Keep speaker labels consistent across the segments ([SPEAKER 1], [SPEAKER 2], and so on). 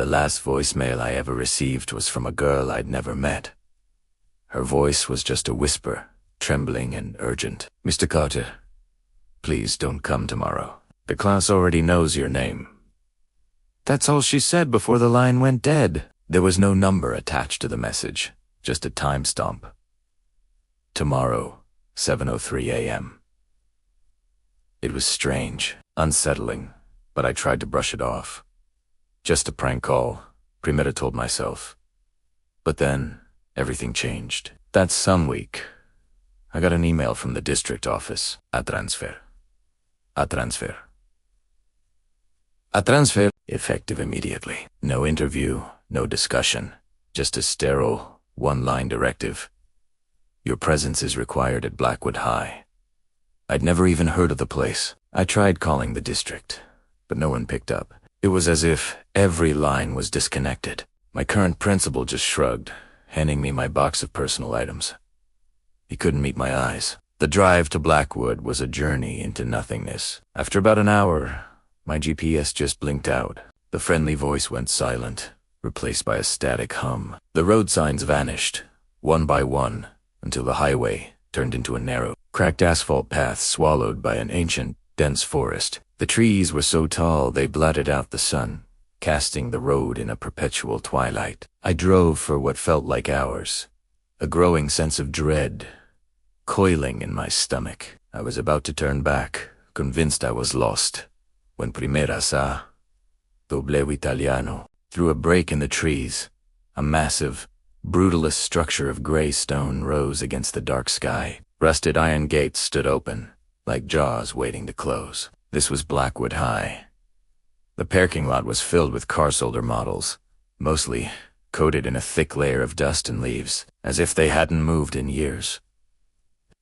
[SPEAKER 1] The last voicemail I ever received was from a girl I'd never met. Her voice was just a whisper, trembling and urgent. "Mr. Carter, please don't come tomorrow. The class already knows your name." That's all she said before the line went dead. There was no number attached to the message, just a timestamp. Tomorrow, 7:03 a.m. It was strange, unsettling, but I tried to brush it off. Just a prank call, Primera told myself. But then, everything changed. That some week, I got an email from the district office. A transfer. A transfer. A transfer, effective immediately. No interview, no discussion, just a sterile, one-line directive. Your presence is required at Blackwood High. I'd never even heard of the place. I tried calling the district, but no one picked up. It was as if every line was disconnected. My current principal just shrugged, handing me my box of personal items. He couldn't meet my eyes. The drive to Blackwood was a journey into nothingness. After about an hour, my GPS just blinked out. The friendly voice went silent, replaced by a static hum. The road signs vanished, one by one, until the highway turned into a narrow, cracked asphalt path swallowed by an ancient, dense forest. The trees were so tall they blotted out the sun, casting the road in a perpetual twilight. I drove for what felt like hours, a growing sense of dread coiling in my stomach. I was about to turn back, convinced I was lost, when Primera saw Dobleu Italiano. Through a break in the trees, a massive, brutalist structure of gray stone rose against the dark sky. Rusted iron gates stood open, like jaws waiting to close. This was Blackwood High. The parking lot was filled with car solder models, mostly coated in a thick layer of dust and leaves, as if they hadn't moved in years.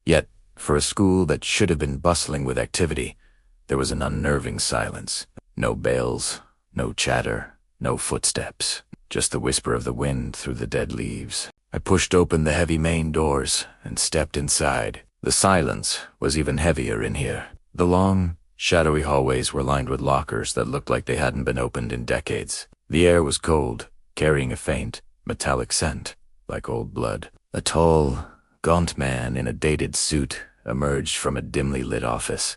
[SPEAKER 1] Yet, for a school that should have been bustling with activity, there was an unnerving silence. No bells, no chatter, no footsteps, just the whisper of the wind through the dead leaves. I pushed open the heavy main doors and stepped inside. The silence was even heavier in here. The long, shadowy hallways were lined with lockers that looked like they hadn't been opened in decades. The air was cold, carrying a faint, metallic scent, like old blood. A tall, gaunt man in a dated suit emerged from a dimly lit office.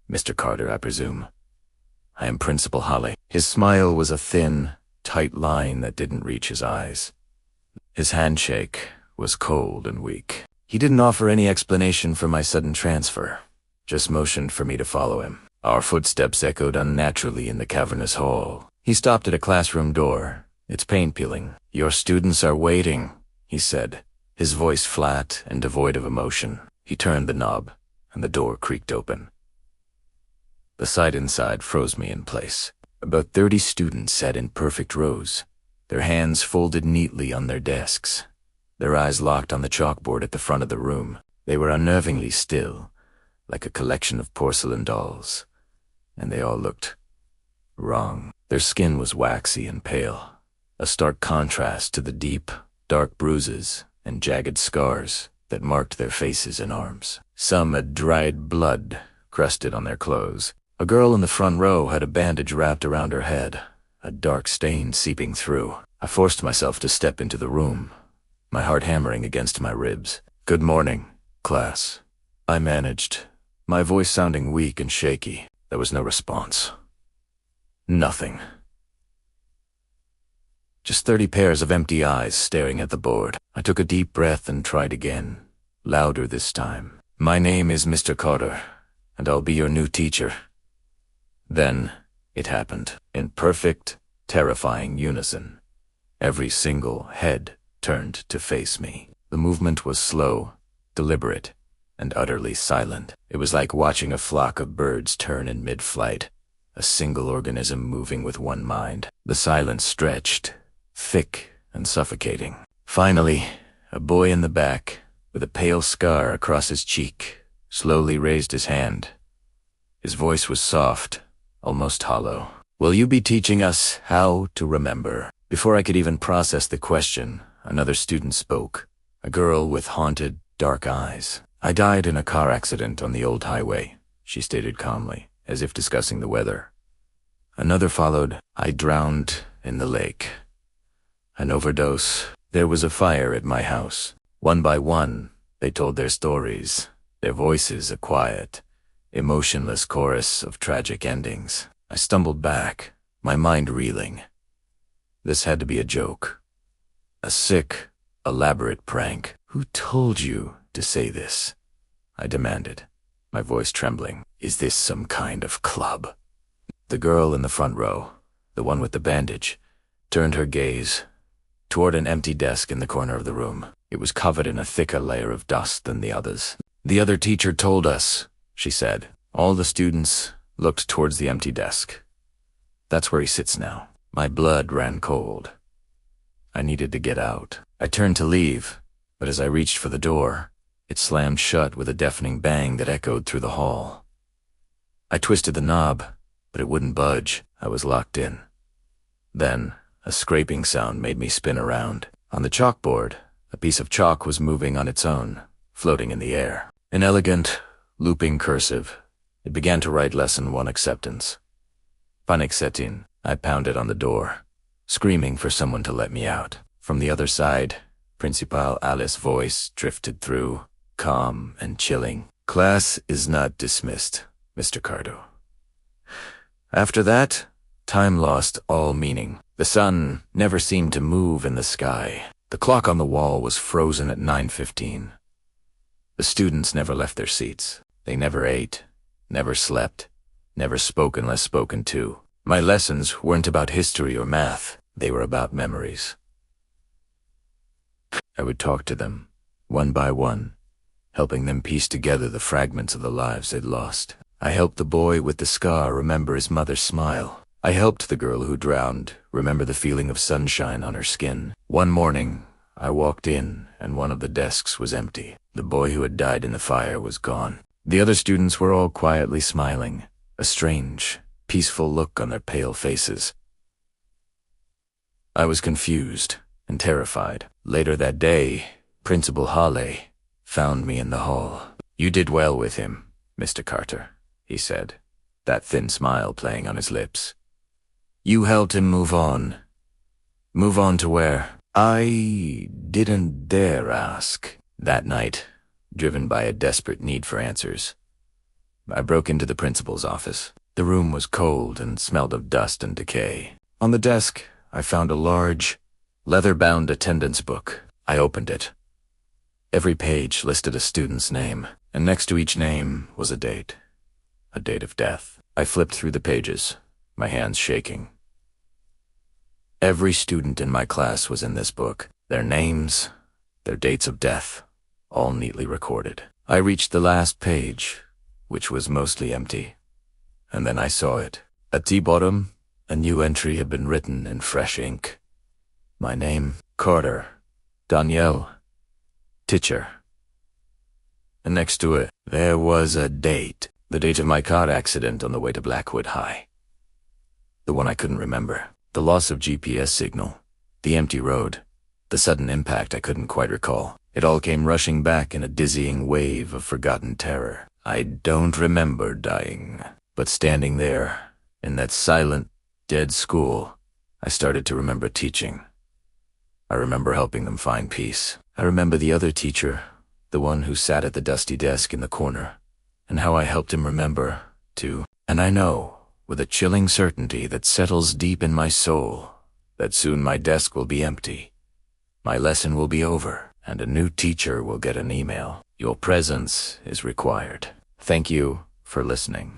[SPEAKER 1] "Mr. Carter, I presume. I am Principal Holly." His smile was a thin, tight line that didn't reach his eyes. His handshake was cold and weak. He didn't offer any explanation for my sudden transfer, just motioned for me to follow him. Our footsteps echoed unnaturally in the cavernous hall. He stopped at a classroom door, its paint peeling. "Your students are waiting," he said, his voice flat and devoid of emotion. He turned the knob, and the door creaked open. The sight inside froze me in place. About 30 students sat in perfect rows, their hands folded neatly on their desks, their eyes locked on the chalkboard at the front of the room. They were unnervingly still, like a collection of porcelain dolls, and they all looked wrong. Their skin was waxy and pale, a stark contrast to the deep, dark bruises and jagged scars that marked their faces and arms. Some had dried blood crusted on their clothes. A girl in the front row had a bandage wrapped around her head, a dark stain seeping through. I forced myself to step into the room, my heart hammering against my ribs. "Good morning, class," I managed, my voice sounding weak and shaky. There was no response. Nothing. Just 30 pairs of empty eyes staring at the board. I took a deep breath and tried again, louder this time. "My name is Mr. Carter, and I'll be your new teacher." Then it happened, in perfect, terrifying unison. Every single head turned to face me. The movement was slow, deliberate, and utterly silent. It was like watching a flock of birds turn in mid-flight, a single organism moving with one mind. The silence stretched, thick and suffocating. Finally, a boy in the back, with a pale scar across his cheek, slowly raised his hand. His voice was soft, almost hollow. "Will you be teaching us how to remember?" Before I could even process the question, another student spoke, a girl with haunted, dark eyes. "I died in a car accident on the old highway," she stated calmly, as if discussing the weather. Another followed, "I drowned in the lake. An overdose. There was a fire at my house. One by one, they told their stories, their voices a quiet, emotionless chorus of tragic endings. I stumbled back, my mind reeling. This had to be a joke. A sick, elaborate prank. Who told you to say this? I demanded, my voice trembling. Is this some kind of club? The girl in the front row, the one with the bandage, turned her gaze toward an empty desk in the corner of the room. It was covered in a thicker layer of dust than the others. The other teacher told us, she said. All the students looked towards the empty desk. That's where he sits now. My blood ran cold. I needed to get out. I turned to leave, but as I reached for the door, it slammed shut with a deafening bang that echoed through the hall. I twisted the knob, but it wouldn't budge. I was locked in. Then, a scraping sound made me spin around. On the chalkboard, a piece of chalk was moving on its own, floating in the air. In elegant, looping cursive, it began to write Lesson 1 acceptance. Panic set in. I pounded on the door, screaming for someone to let me out. From the other side, Principal Alice's voice drifted through, calm and chilling. Class is not dismissed, Mr. Cardo. After that, time lost all meaning. The sun never seemed to move in the sky. The clock on the wall was frozen at 9:15. The students never left their seats. They never ate, never slept, never spoke unless spoken to. My lessons weren't about history or math. They were about memories. I would talk to them, one by one, helping them piece together the fragments of the lives they'd lost. I helped the boy with the scar remember his mother's smile. I helped the girl who drowned remember the feeling of sunshine on her skin. One morning, I walked in, and one of the desks was empty. The boy who had died in the fire was gone. The other students were all quietly smiling, a strange, peaceful look on their pale faces. I was confused and terrified. Later that day, Principal Hale found me in the hall. You did well with him, Mr. Carter, he said, that thin smile playing on his lips. You helped him move on. Move on to where? I didn't dare ask. That night, driven by a desperate need for answers, I broke into the principal's office. The room was cold and smelled of dust and decay. On the desk, I found a large, leather-bound attendance book. I opened it. Every page listed a student's name, and next to each name was a date of death. I flipped through the pages, my hands shaking. Every student in my class was in this book, their names, their dates of death, all neatly recorded. I reached the last page, which was mostly empty, and then I saw it. At the bottom, a new entry had been written in fresh ink. My name, Carter, Danielle, teacher. And next to it, there was a date, the date of my car accident on the way to Blackwood High. The one I couldn't remember. The loss of GPS signal, the empty road, the sudden impact I couldn't quite recall. It all came rushing back in a dizzying wave of forgotten terror. I don't remember dying, but standing there, in that silent, dead school, I started to remember teaching. I remember helping them find peace. I remember the other teacher, the one who sat at the dusty desk in the corner, and how I helped him remember, too. And I know, with a chilling certainty that settles deep in my soul, that soon my desk will be empty, my lesson will be over, and a new teacher will get an email. Your presence is required. Thank you for listening.